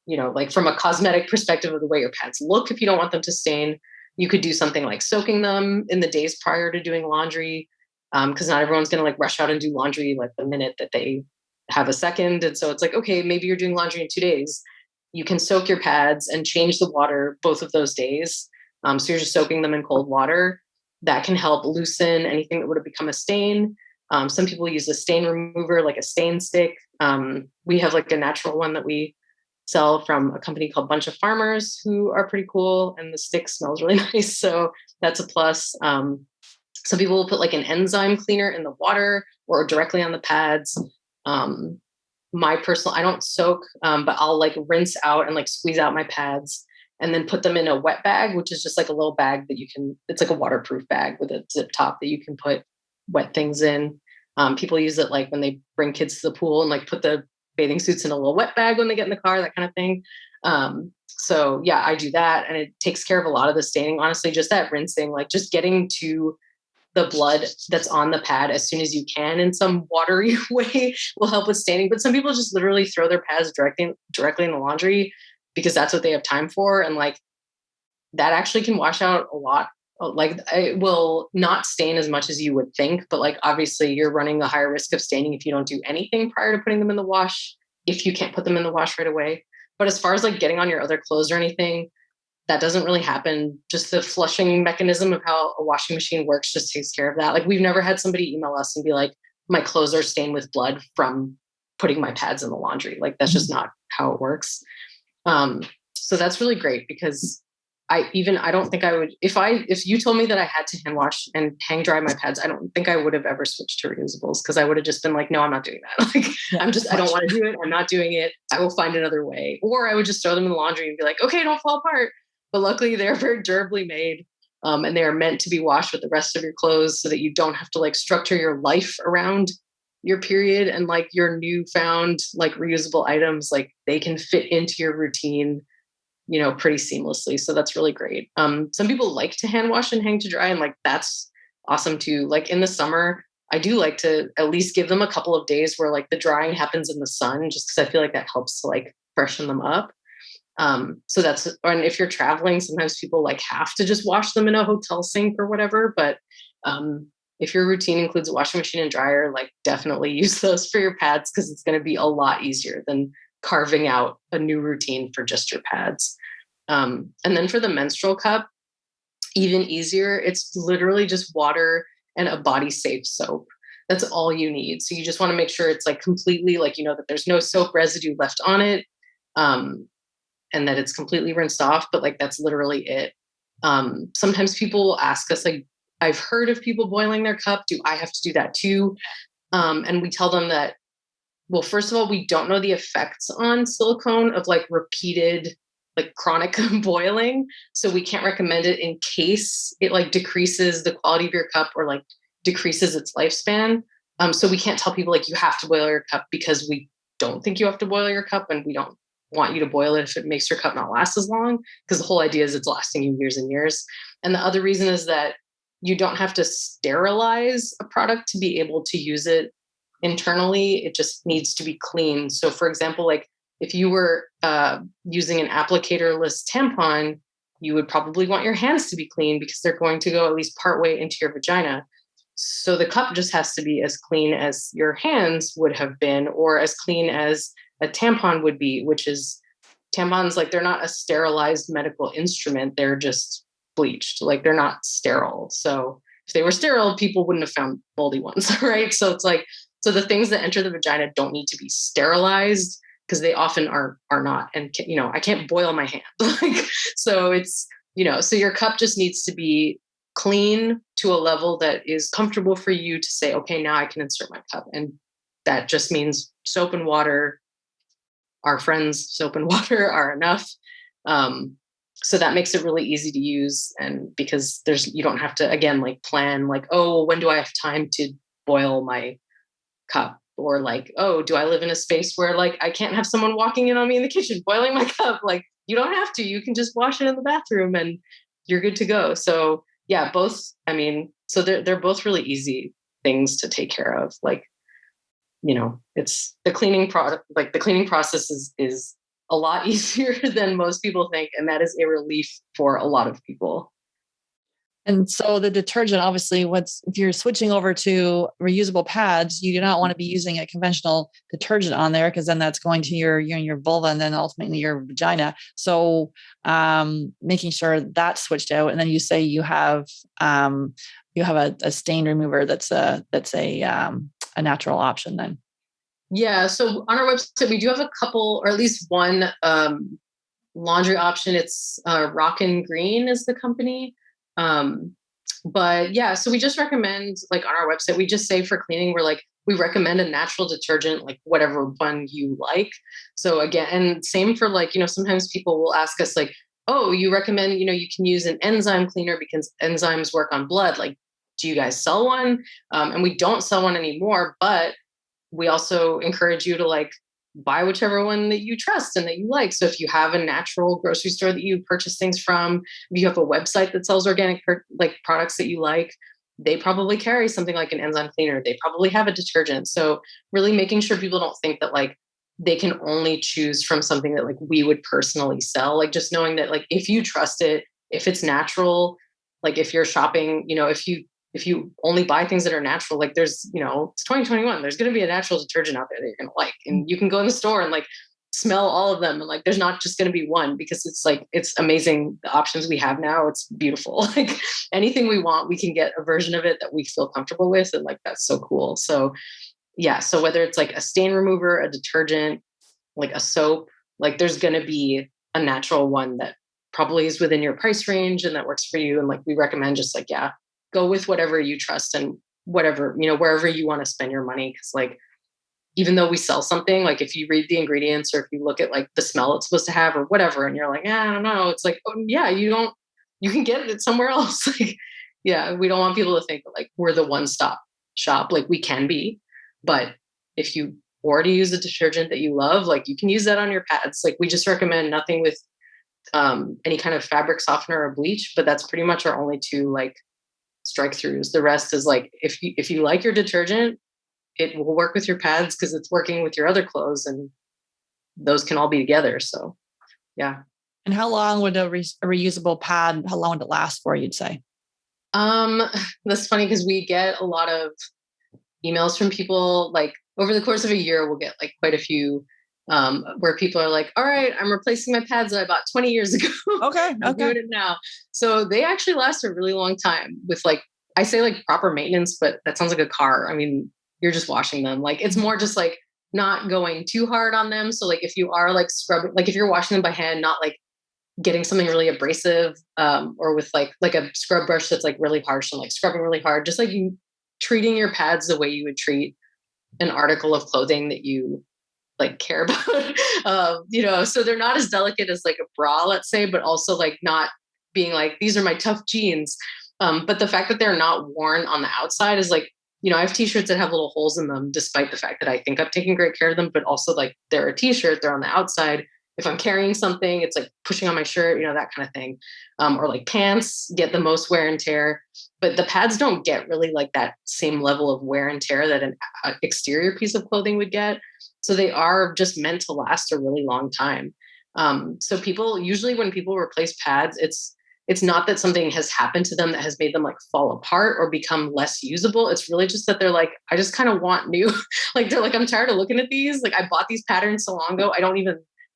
like from a cosmetic perspective of the way your pads look, if you don't want them to stain, you could do something like soaking them in the days prior to doing laundry. Cause not everyone's going to like rush out and do laundry like the minute that they have a second. And so it's like, okay, maybe you're doing laundry in 2 days. You can soak your pads and change the water both of those days. So you're just soaking them in cold water. That can help loosen anything that would have become a stain. Some people use a stain remover, like a stain stick. We have like a natural one that we sell from a company called Bunch of Farmers, who are pretty cool. And the stick smells really nice. So that's a plus. Some people will put like an enzyme cleaner in the water or directly on the pads. I don't soak, but I'll like rinse out and like squeeze out my pads and then put them in a wet bag, which is just like a little bag that it's like a waterproof bag with a zip top that you can put wet things in. People use it like when they bring kids to the pool and like put the bathing suits in a little wet bag when they get in the car, that kind of thing. So yeah, I do that, and it takes care of a lot of the staining. Honestly, just that rinsing, like just getting to the blood that's on the pad as soon as you can in some watery way will help with staining. But some people just literally throw their pads directly in the laundry because that's what they have time for. And like that actually can wash out a lot. Like it will not stain as much as you would think, but like obviously you're running a higher risk of staining if you don't do anything prior to putting them in the wash, if you can't put them in the wash right away. But as far as like getting on your other clothes or anything, that doesn't really happen. Just the flushing mechanism of how a washing machine works just takes care of that. Like we've never had somebody email us and be like, my clothes are stained with blood from putting my pads in the laundry. Like that's just not how it works. So that's really great because I don't think I would, if you told me that I had to hand wash and hang dry my pads, I don't think I would have ever switched to reusables because I would have just been like, no, I'm not doing that. Like I don't want to do it. I'm not doing it. I will find another way. Or I would just throw them in the laundry and be like, okay, don't fall apart. But luckily they're very durably made and they are meant to be washed with the rest of your clothes so that you don't have to like structure your life around your period, and like your newfound like reusable items, like they can fit into your routine, pretty seamlessly. So that's really great. Some people like to hand wash and hang to dry, and like that's awesome too. Like in the summer, I do like to at least give them a couple of days where like the drying happens in the sun, just because I feel like that helps to like freshen them up. So and if you're traveling, sometimes people like have to just wash them in a hotel sink or whatever. But if your routine includes a washing machine and dryer, like definitely use those for your pads because it's going to be a lot easier than carving out a new routine for just your pads. And then for the menstrual cup, even easier. It's literally just water and a body safe soap. That's all you need. So you just want to make sure it's like completely like, that there's no soap residue left on it. And that it's completely rinsed off, but like, that's literally it. Sometimes people will ask us, like, I've heard of people boiling their cup. Do I have to do that too? And we tell them that, well, first of all, we don't know the effects on silicone of like repeated, like chronic boiling. So we can't recommend it in case it like decreases the quality of your cup or like decreases its lifespan. So we can't tell people like you have to boil your cup because we don't think you have to boil your cup, and we don't want you to boil it if it makes your cup not last as long, because the whole idea is it's lasting you years and years. And the other reason is that you don't have to sterilize a product to be able to use it internally. It just needs to be clean. So for example, like if you were using an applicator-less tampon, you would probably want your hands to be clean because they're going to go at least partway into your vagina. So the cup just has to be as clean as your hands would have been, or as clean as a tampon would be, which is tampons, like they're not a sterilized medical instrument. They're just bleached. Like they're not sterile. So if they were sterile, people wouldn't have found moldy ones, right? So it's like, so the things that enter the vagina don't need to be sterilized because they often are not. And, I can't boil my hand. Like, so it's, so your cup just needs to be clean to a level that is comfortable for you to say, okay, now I can insert my cup. And that just means soap and water. Our friends, soap and water are enough. So that makes it really easy to use. And because you don't have to, again, like plan like, oh, when do I have time to boil my cup? Or like, oh, do I live in a space where like, I can't have someone walking in on me in the kitchen, boiling my cup? Like you don't have to, you can just wash it in the bathroom and you're good to go. So yeah, both, I mean, So they're both really easy things to take care of. Like, it's the cleaning product, like the cleaning process is a lot easier than most people think. And that is a relief for a lot of people. And so the detergent, obviously, if you're switching over to reusable pads, you do not want to be using a conventional detergent on there, because then that's going to your vulva and then ultimately your vagina. So making sure that's switched out. And then you say you have a stain remover that's a natural option then. Yeah. So on our website, we do have a couple, or at least one laundry option. It's Rock and Green is the company. But yeah, so we just recommend, like on our website, we just say for cleaning, we recommend a natural detergent, like whatever one you like. So again, and same for sometimes people will ask us like, oh, you recommend, you can use an enzyme cleaner because enzymes work on blood. Like, do you guys sell one? And we don't sell one anymore, but we also encourage you to buy whichever one that you trust and that you like. So if you have a natural grocery store that you purchase things from, if you have a website that sells organic products that you like, they probably carry something like an enzyme cleaner. They probably have a detergent. So really making sure people don't think that they can only choose from something that we would personally sell. Just knowing that if you trust it, if it's natural, if you're shopping, if you only buy things that are natural, there's, it's 2021, there's going to be a natural detergent out there that you're going to like, and you can go in the store and smell all of them. And there's not just going to be one, because it's amazing. The options we have now, it's beautiful. Anything we want, we can get a version of it that we feel comfortable with. And that's so cool. So yeah. So whether it's a stain remover, a detergent, a soap, there's going to be a natural one that probably is within your price range and that works for you. And we recommend just go with whatever you trust and whatever, wherever you want to spend your money. Cause even though we sell something, if you read the ingredients or if you look at the smell it's supposed to have or whatever, and you're I don't know. It's oh yeah, you can get it somewhere else. Yeah, we don't want people to think that we're the one-stop shop. We can be, but if you already use a detergent that you love, you can use that on your pads. We just recommend nothing with any kind of fabric softener or bleach, but that's pretty much our only two strike throughs. The rest is if you like your detergent, it will work with your pads because it's working with your other clothes, and those can all be together. So yeah. And how long would a reusable pad, how long would it last for, you'd say? That's funny because we get a lot of emails from people over the course of a year. We'll get quite a few where people are all right, I'm replacing my pads that I bought 20 years ago. Okay. I'm doing it now. So they actually last a really long time with I say proper maintenance, but that sounds like a car. I mean, you're just washing them. It's more just not going too hard on them. So if you are scrubbing, if you're washing them by hand, not getting something really abrasive, or with a scrub brush that's really harsh and scrubbing really hard, just you treating your pads the way you would treat an article of clothing that you care about. So they're not as delicate as a bra, let's say, but also not being these are my tough jeans. But the fact that they're not worn on the outside is I have t-shirts that have little holes in them, despite the fact that I think I've taken great care of them, but also they're a t-shirt, they're on the outside. If I'm carrying something, it's pushing on my shirt, that kind of thing. Or pants get the most wear and tear, but the pads don't get really that same level of wear and tear that an exterior piece of clothing would get. So they are just meant to last a really long time. So usually when people replace pads, it's not that something has happened to them that has made them fall apart or become less usable. It's really just that they're I just kind of want new. They're I'm tired of looking at these. I bought these patterns so long ago.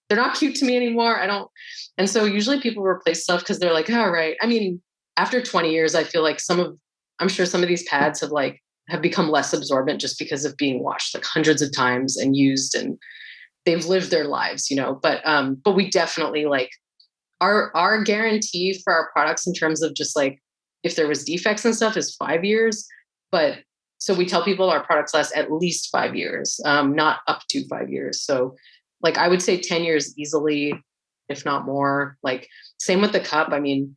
They're not cute to me anymore. And so usually people replace stuff because they're all right. I mean, after 20 years, I feel I'm sure some of these pads have become less absorbent just because of being washed hundreds of times and used, and they've lived their lives, but we definitely our guarantee for our products in terms of just if there was defects and stuff is 5 years. But so we tell people our products last at least 5 years, not up to 5 years. So I would say 10 years easily, if not more. Same with the cup. I mean,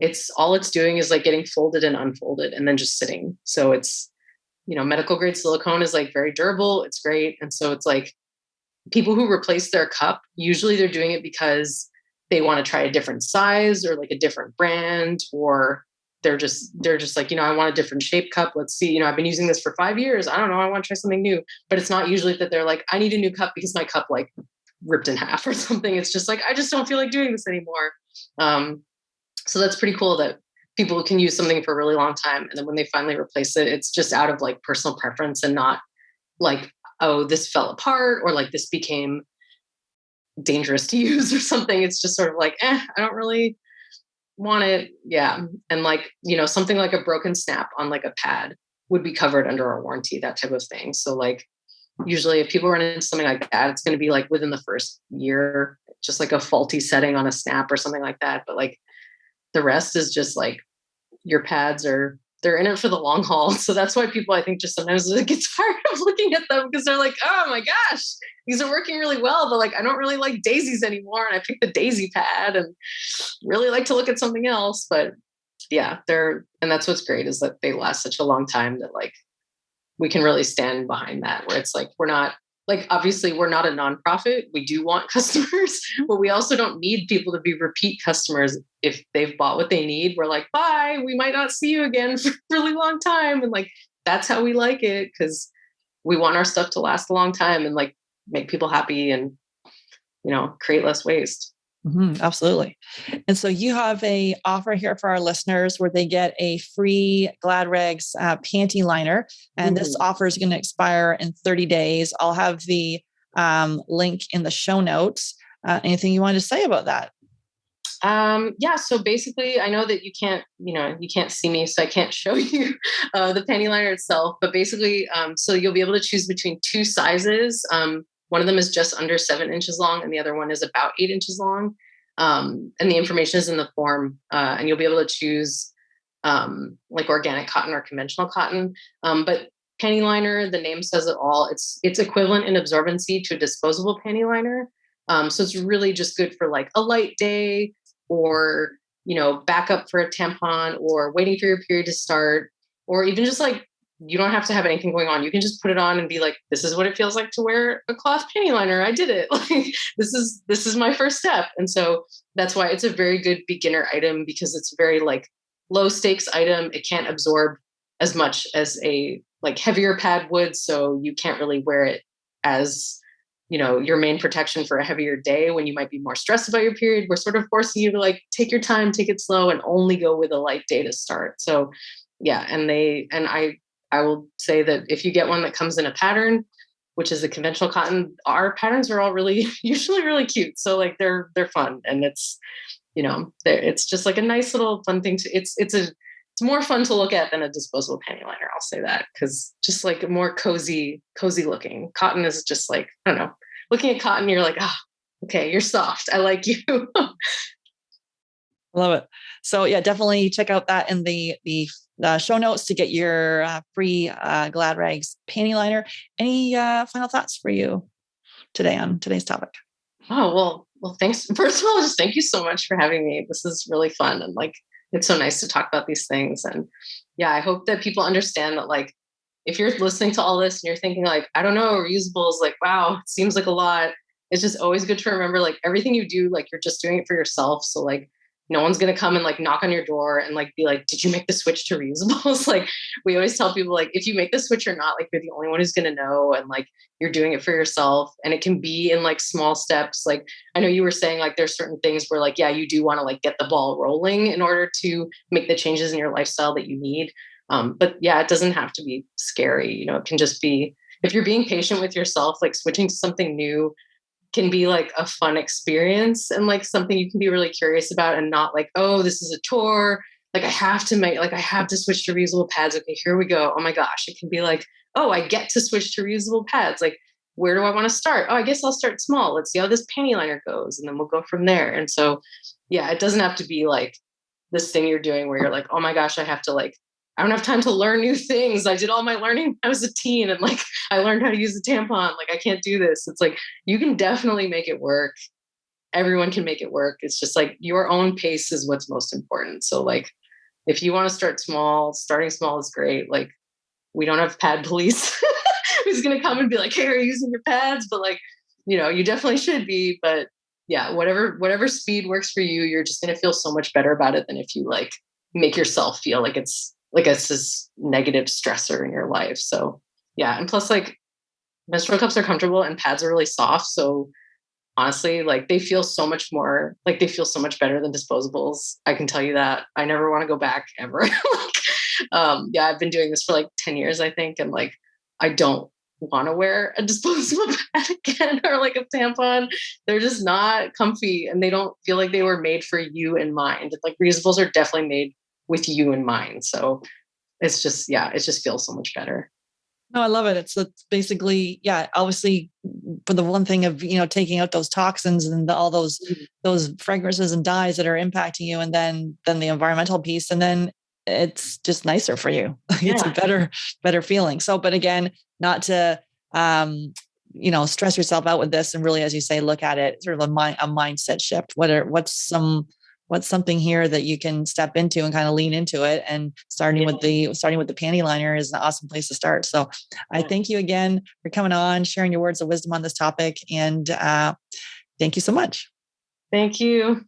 it's doing is getting folded and unfolded and then just sitting. So it's, medical grade silicone is very durable. It's great. And so it's people who replace their cup, usually they're doing it because they want to try a different size or a different brand, or they're just like, I want a different shape cup. Let's see, I've been using this for 5 years. I don't know. I want to try something new. But it's not usually that they're like, I need a new cup because my cup like ripped in half or something. It's just like, I just don't feel like doing this anymore. So that's pretty cool that people can use something for a really long time. And then when they finally replace it, it's just out of like personal preference and not like, oh, this fell apart or like this became dangerous to use or something. It's just sort of like, I don't really want it. Yeah. And like, something like a broken snap on like a pad would be covered under a warranty, that type of thing. So like, usually if people run into something like that, it's going to be like within the first year, just like a faulty setting on a snap or something like that. But like the rest is just like your pads they're in it for the long haul. So that's why people, I think, just sometimes get tired of looking at them because they're like, oh my gosh, these are working really well. But like, I don't really like daisies anymore. And I picked the daisy pad and really like to look at something else. But yeah, and that's what's great is that they last such a long time that like, we can really stand behind that where it's like, we're not like, obviously we're not a nonprofit. We do want customers, but we also don't need people to be repeat customers. If they've bought what they need, we're like, bye, we might not see you again for a really long time. And like, that's how we like it. Cause we want our stuff to last a long time and like make people happy and, create less waste. Mm-hmm, absolutely. And so you have a offer here for our listeners where they get a free GladRags panty liner. And this offer is going to expire in 30 days. I'll have the link in the show notes. Anything you wanted to say about that? Yeah. So basically I know that you can't see me, so I can't show you the panty liner itself, but basically, so you'll be able to choose between 2 sizes. One of them is just under 7 inches long and the other one is about 8 inches long. And the information is in the form, and you'll be able to choose like organic cotton or conventional cotton. But panty liner, the name says it all. It's equivalent in absorbency to a disposable panty liner. So it's really just good for like a light day or, backup for a tampon or waiting for your period to start, or even just like, you don't have to have anything going on. You can just put it on and be like, this is what it feels like to wear a cloth panty liner. I did it. Like, this is my first step. And so that's why it's a very good beginner item because it's very like low stakes item. It can't absorb as much as a like heavier pad would. So you can't really wear it as, your main protection for a heavier day when you might be more stressed about your period. We're sort of forcing you to like, take your time, take it slow and only go with a light day to start. So yeah. I will say that if you get one that comes in a pattern, which is a conventional cotton, our patterns are all usually really cute. So like they're fun and it's, it's just like a nice little fun thing it's more fun to look at than a disposable panty liner. I'll say that because just like more cozy looking. Cotton is just like, I don't know, looking at cotton, you're like, okay, you're soft. I like you. Love it. So yeah, definitely check out that in the show notes to get your free GladRags panty liner. Any final thoughts for you today on today's topic? Oh, well, thanks. First of all, just thank you so much for having me. This is really fun. And like, it's so nice to talk about these things. And yeah, I hope that people understand that like, if you're listening to all this and you're thinking like, I don't know, reusable is like, wow, it seems like a lot. It's just always good to remember like everything you do, like you're just doing it for yourself. So like, no one's going to come and like knock on your door and like be like, did you make the switch to reusables? Like we always tell people like, if you make the switch or not, like you're the only one who's going to know. And like, you're doing it for yourself and it can be in like small steps. Like, I know you were saying like, there's certain things where like, yeah, you do want to like get the ball rolling in order to make the changes in your lifestyle that you need. But yeah, it doesn't have to be scary. It can just be, if you're being patient with yourself, like switching to something new can be like a fun experience and like something you can be really curious about and not like, oh, this is a chore. Like I have to switch to reusable pads. Okay, here we go. Oh my gosh. It can be like, oh, I get to switch to reusable pads. Like, where do I want to start? Oh, I guess I'll start small. Let's see how this panty liner goes. And then we'll go from there. And so, yeah, it doesn't have to be like this thing you're doing where you're like, oh my gosh, I don't have time to learn new things. I did all my learning when I was a teen and like, I learned how to use a tampon. Like, I can't do this. It's like, you can definitely make it work. Everyone can make it work. It's just like your own pace is what's most important. So like, if you want to start small, starting small is great. Like we don't have pad police who's going to come and be like, hey, are you using your pads? But like, you definitely should be, but yeah, whatever speed works for you, you're just going to feel so much better about it than if you like make yourself feel like it's this negative stressor in your life. So yeah. And plus like menstrual cups are comfortable and pads are really soft. So honestly, like they feel so much better than disposables. I can tell you that. I never want to go back ever. Yeah, I've been doing this for like 10 years, I think. And like, I don't want to wear a disposable pad again or like a tampon. They're just not comfy and they don't feel like they were made for you in mind. Like reusables are definitely made with you in mind. So it just feels so much better. No, I love it. It's basically, obviously for the one thing of, taking out those toxins and all those fragrances and dyes that are impacting you. And then the environmental piece. And then it's just nicer for you. It's a better feeling. So, but again, not to, stress yourself out with this. And really, as you say, look at it sort of a mindset shift. What's something here that you can step into and kind of lean into it, and starting with the panty liner is an awesome place to start. So I thank you again for coming on, sharing your words of wisdom on this topic. And thank you so much. Thank you.